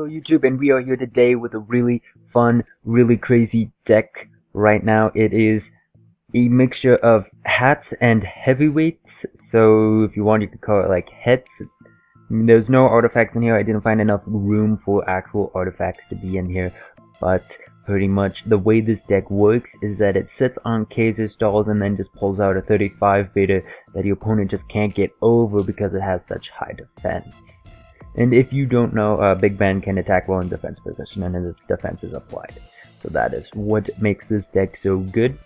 Hello YouTube, and we are here today with a really fun, really crazy deck right now. It is a mixture of hats and heavyweights, so if you want you could call it like hets. There's no artifacts in here. I didn't find enough room for actual artifacts to be in here, but pretty much the way this deck works is that it sits on Kaiser stalls and then just pulls out a 35 beta that your opponent just can't get over because it has such high defense. And if you don't know, Big Ben can attack while in defense position and his defense is applied. So that is what makes this deck so good.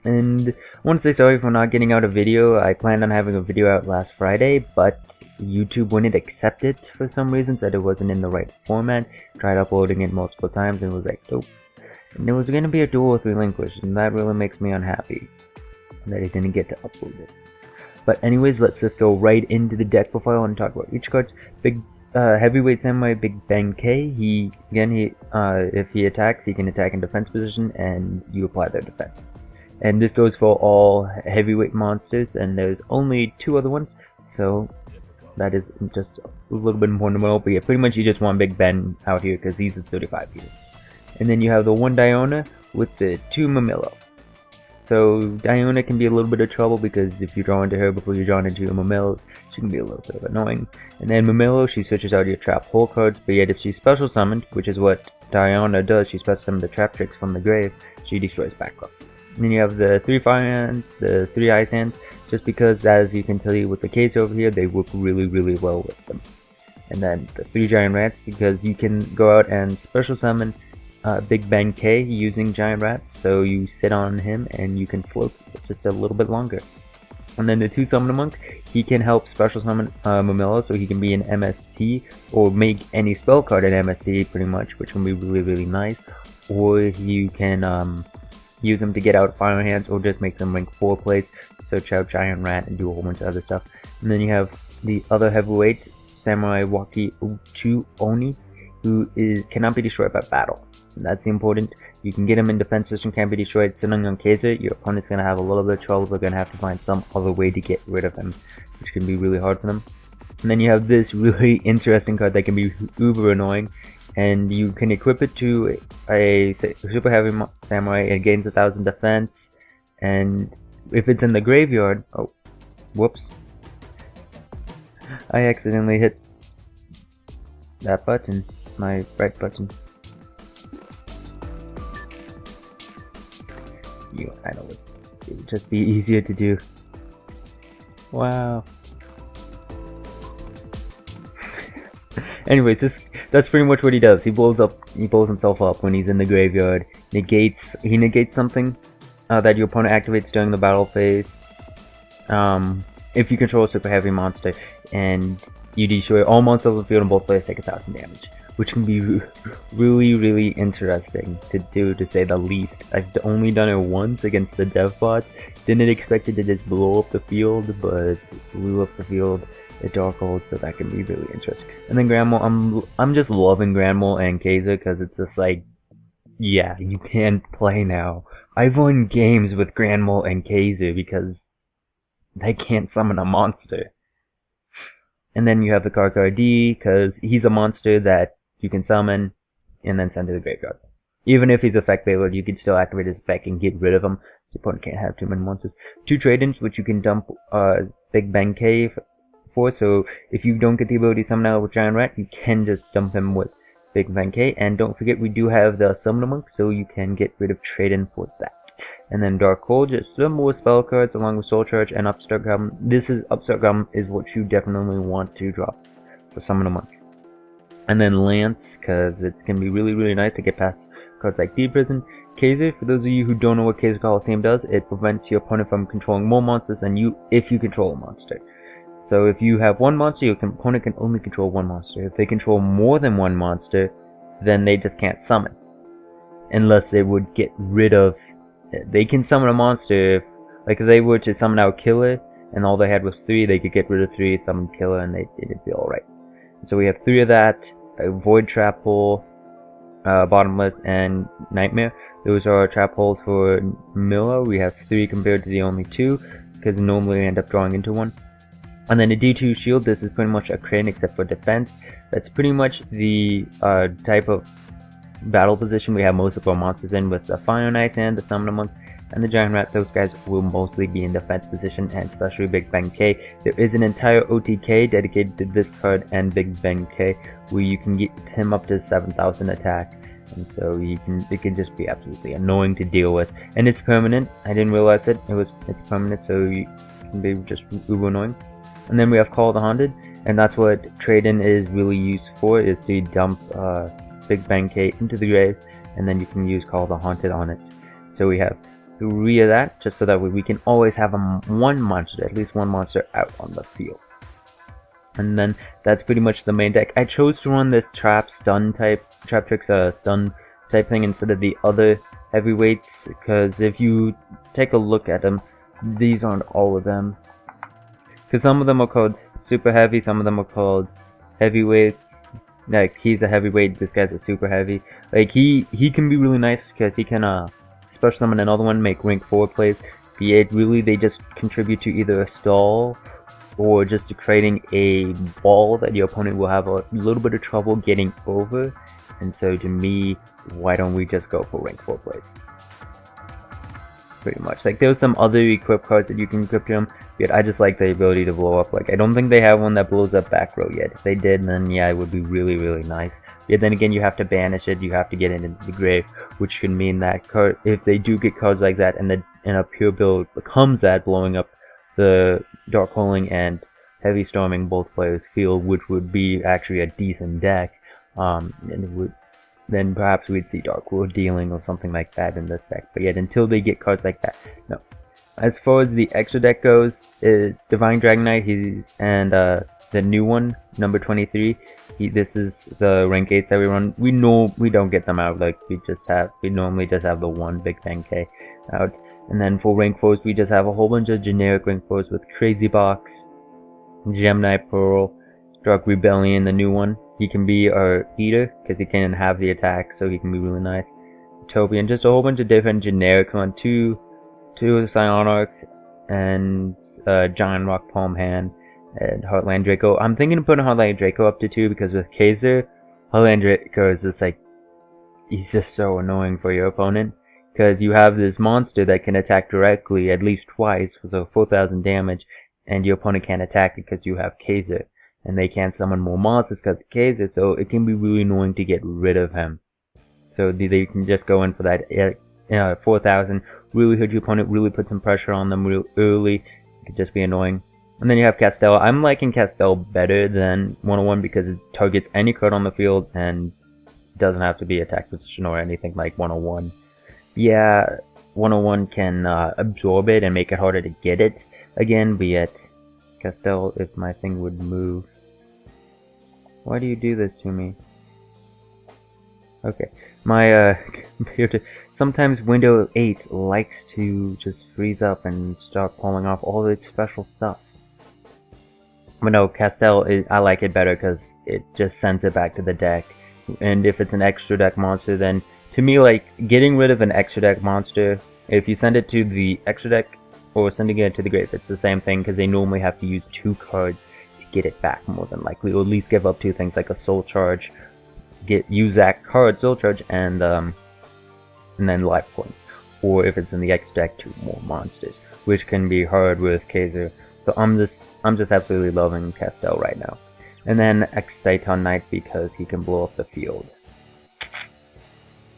And I want to say sorry for not getting out a video. I planned on having a video out last Friday, but YouTube wouldn't accept it for some reason, said it wasn't in the right format. Tried uploading it multiple times and was like, nope. And there was going to be a duel with relinquish, and that really makes me unhappy that I didn't get to upload it. But anyways, let's just go right into the deck profile and talk about each card. Big heavyweight samurai Big Ben K. If he attacks, he can attack in defense position, and you apply their defense. And this goes for all heavyweight monsters, and there's only 2 other ones, so that is just a little bit important to know. But yeah, pretty much you just want Big Ben out here because he's a 35 meters. And then you have the 1 Diona with the 2 Mamillo. So Diona can be a little bit of trouble because if you draw into her before you draw into your Mamillo, she can be a little bit of annoying. And then Mamillo, she switches out your trap hole cards, but yet if she's special summoned, which is what Diona does, she special summons the traptrix from the grave, she destroys background. And then you have the 3 fire hands, the 3 ice hands, just because as you can tell you with the case over here, they work really well with them. And then the 3 giant rats, because you can go out and special summon Big Ben K using giant rats, so you sit on him and you can float just a little bit longer. And then the 2 Summoner Monk, he can help special summon Mamillo, so he can be an MST or make any spell card an MST pretty much, which can be really nice. Or you can use them to get out fire hands, or just make them rank 4 plays, search out giant rat and do a whole bunch of other stuff. And then you have the other heavyweight Samurai Waki Uchu Oni, who cannot be destroyed by battle. And that's important. You can get him in defense position, can't be destroyed. Sitting on Kaiser, your opponent's going to have a little bit of trouble. They're going to have to find some other way to get rid of him, which can be really hard for them. And then you have this really interesting card that can be uber annoying, and you can equip it to a super heavy samurai. It gains 1000 defense, and if it's in the graveyard, oh, whoops, I accidentally hit that button, my right button. I know it would just be easier to do. Wow. Anyways, that's pretty much what he does. He blows himself up when he's in the graveyard. He negates something that your opponent activates during the battle phase. If you control a super heavy monster and you destroy all monsters on the field and both players take 1000 damage, which can be really interesting to do, to say the least. I've only done it once against the dev bots. Didn't expect it to just blow up the field, but blew up the field at Darkhold, so that can be really interesting. And then Granmole, I'm just loving Granmole and Kaiser because it's just like, yeah, you can't play now. I've won games with Granmole and Kaiser because they can't summon a monster. And then you have the Karkar D, because he's a monster that you can summon and then send to the graveyard. Even if he's effect favored, you can still activate his effect and get rid of him. Your opponent can't have too many monsters. 2 trade-ins, which you can dump Big Ben K for, so if you don't get the ability to summon out with Giant Rat, you can just dump him with Big Ben K. And don't forget, we do have the Summoner Monk, so you can get rid of trade-in for that. And then Dark Hole, just some more spell cards along with Soul Charge and Upstart Goblin. Upstart Goblin is what you definitely want to drop for Summoner Monk. And then Lance, because it's going to be really nice to get past cards like Deep Prison. Kaiser, for those of you who don't know what Kaiser Coliseum does, it prevents your opponent from controlling more monsters than you if you control a monster. So if you have 1 monster, your opponent can only control 1 monster. If they control more than 1 monster, then they just can't summon. Unless they would get rid of... They can summon a monster, like if they were to summon out Killer, and all they had was 3, they could get rid of 3, summon Killer, and it'd be alright. So we have 3 of that, Void Trap Hole, Bottomless, and Nightmare. Those are our trap holes for Milo. We have 3 compared to the only 2, because normally we end up drawing into 1. And then a D2 shield, this is pretty much a crane except for defense. That's pretty much the type of battle position we have most of our monsters in, with the Fire Knight and the Summoner Monk and the Giant Rat. Those guys will mostly be in defense position, and especially Big Bang K. There is an entire OTK dedicated to this card and Big Bang K, where you can get him up to 7,000 attack. And so it can just be absolutely annoying to deal with. And it's permanent. I didn't realize it. It's permanent, so you can be just uber annoying. And then we have Call of the Haunted, and that's what trade-in is really used for, is to dump Big Bang K into the grave, and then you can use Call of the Haunted on it. So we have 3 of that, just so that way we can always have one monster, at least one monster out on the field. And then that's pretty much the main deck. I chose to run this traptrix stun type thing instead of the other heavyweights, because if you take a look at them, these aren't all of them. Because some of them are called super heavy, some of them are called heavyweights. Like, he's a heavyweight, this guy's a super heavy. Like, he can be really nice because he can special summon another one, make rank 4 plays. But really they just contribute to either a stall or just to creating a wall that your opponent will have a little bit of trouble getting over. And so to me, why don't we just go for rank 4 plays? Pretty much. Like, there's some other equip cards that you can equip to him, but I just like the ability to blow up. Like, I don't think they have one that blows up back row yet. If they did, then yeah, it would be really, really nice. Yet then again, you have to banish it, you have to get it into the grave, which could mean that card, if they do get cards like that and a pure build becomes that, blowing up the Dark Holing and Heavy Storming both players' field, which would be actually a decent deck, and it would, then perhaps we'd see Dark World Dealing or something like that in this deck. But yet until they get cards like that, no. As far as the extra deck goes, is Divine Dragonite, and the new one, number 23. This is the rank 8 that we run. We don't get them out. Like, we normally just have the one Big Bang K out. And then for rank 4s, we just have a whole bunch of generic rank 4s with Crazy Box, Gemini Pearl, Dark Rebellion, the new one. He can be our eater, because he can have the attack, so he can be really nice. Utopia, and just a whole bunch of different generic ones. Two of the Scionarchs, and Giant Rock Palm Hand, and Heartland Draco. I'm thinking of putting Heartland Draco up to 2, because with Kaiser, Heartland Draco is just like, he's just so annoying for your opponent. Because you have this monster that can attack directly at least twice for the 4,000 damage, and your opponent can't attack it because you have Kaiser. And they can't summon more monsters because of Kaiser, so it can be really annoying to get rid of him. So they can just go in for that 4,000, really hurt your opponent, really put some pressure on them real early. It could just be annoying. And then you have Castell. I'm liking Castell better than 101 because it targets any card on the field and doesn't have to be attack position or anything like 101. Yeah, 101 can absorb it and make it harder to get it again, but yet Castell, if my thing would move. Why do you do this to me? Okay, my computer, sometimes Windows 8 likes to just freeze up and start pulling off all its special stuff. But no, Castell, I like it better because it just sends it back to the deck. And if it's an extra deck monster, then to me, like, getting rid of an extra deck monster, if you send it to the extra deck or sending it to the grave, it's the same thing because they normally have to use 2 cards to get it back more than likely, or at least give up 2 things like a Soul Charge, use that card, Soul Charge, and then Life Coin. Or if it's in the X deck, 2 more monsters, which can be hard with Kaiser. So I'm just absolutely loving Castell right now. And then X-Titan Knight because he can blow up the field.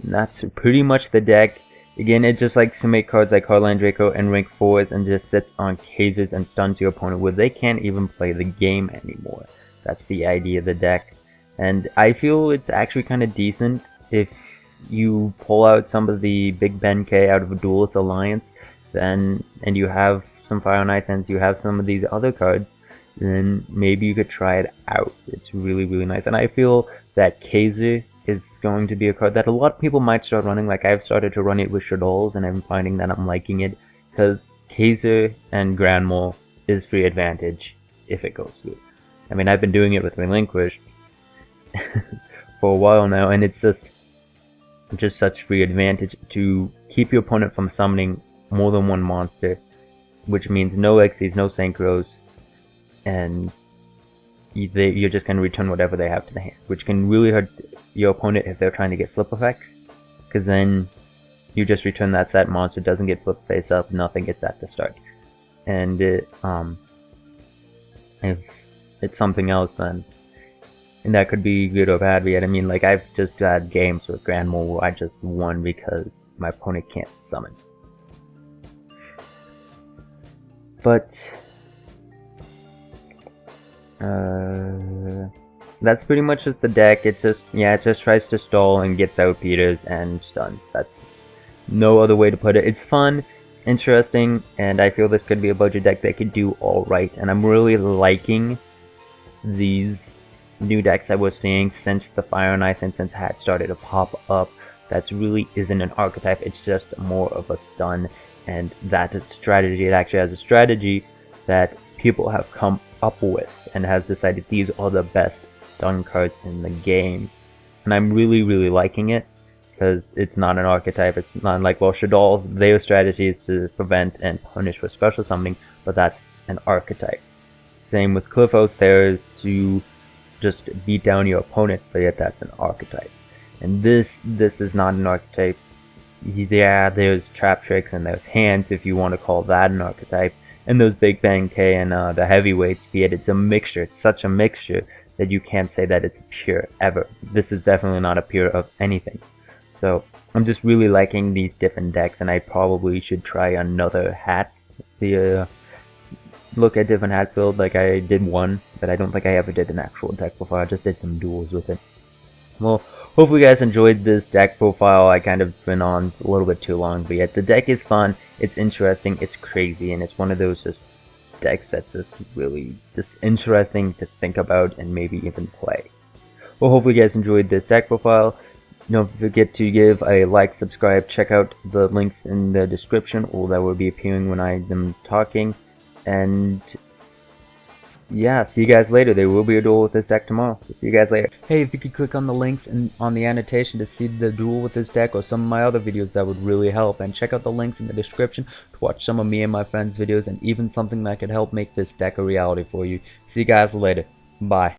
And that's pretty much the deck. Again, it just likes to make cards like Heartland Draco and rank 4s and just sits on Kaisers and stuns your opponent where they can't even play the game anymore. That's the idea of the deck. And I feel it's actually kind of decent if you pull out some of the Big Ben K out of a Duelist Alliance, and you have some Fire Knights and you have some of these other cards, then maybe you could try it out. It's really, really nice. And I feel that Kaiser is going to be a card that a lot of people might start running. Like, I've started to run it with Shadows, and I'm finding that I'm liking it, because Kaiser and Grand Mole is free advantage if it goes through. I mean, I've been doing it with Relinquish for a while now, and it's just such free advantage to keep your opponent from summoning more than one monster, which means no Xyz, no Synchros, and you're just going to return whatever they have to the hand, which can really hurt your opponent if they're trying to get flip effects, because then you just return that set, monster doesn't get flipped face up, nothing gets at the start. And if it's something else, then and that could be good or bad. But I mean, like, I've just had games with Grand Mole where I just won because my opponent can't summon. But that's pretty much just the deck. It just tries to stall and gets out Peters and stuns. That's no other way to put it. It's fun, interesting, and I feel this could be a budget deck that could do alright. And I'm really liking these new decks that we're seeing since the Fire and Ice and since Hat started to pop up. That really isn't an archetype, it's just more of a stun, and that is strategy. It actually has a strategy that people have come up with and has decided these are the best stun cards in the game. And I'm really liking it, because it's not an archetype. It's not like, well, Shaddoll's, their strategy is to prevent and punish with special summoning, but that's an archetype. Same with Cliffos, theirs to just beat down your opponent, but yet that's an archetype. And this is not an archetype. Yeah, there's traptrix and there's hands, if you want to call that an archetype, and those Big Bang K and the heavyweights, be it, it's a mixture. It's such a mixture that you can't say that it's pure ever. This is definitely not a pure of anything. So I'm just really liking these different decks, and I probably should try another hat. Look at different hat build. Like, I did one, but I don't think I ever did an actual deck before. I just did some duels with it. Well, hopefully you guys enjoyed this deck profile. I kind of been on a little bit too long, but yet the deck is fun, it's interesting, it's crazy, and it's one of those just decks that's just really just interesting to think about and maybe even play. Well, hopefully you guys enjoyed this deck profile. Don't forget to give a like, subscribe, check out the links in the description, or that will be appearing when I am talking. And yeah, see you guys later. There will be a duel with this deck tomorrow. So see you guys later. Hey, if you could click on the links and on the annotation to see the duel with this deck or some of my other videos, that would really help. And check out the links in the description to watch some of me and my friends' videos, and even something that could help make this deck a reality for you. See you guys later. Bye.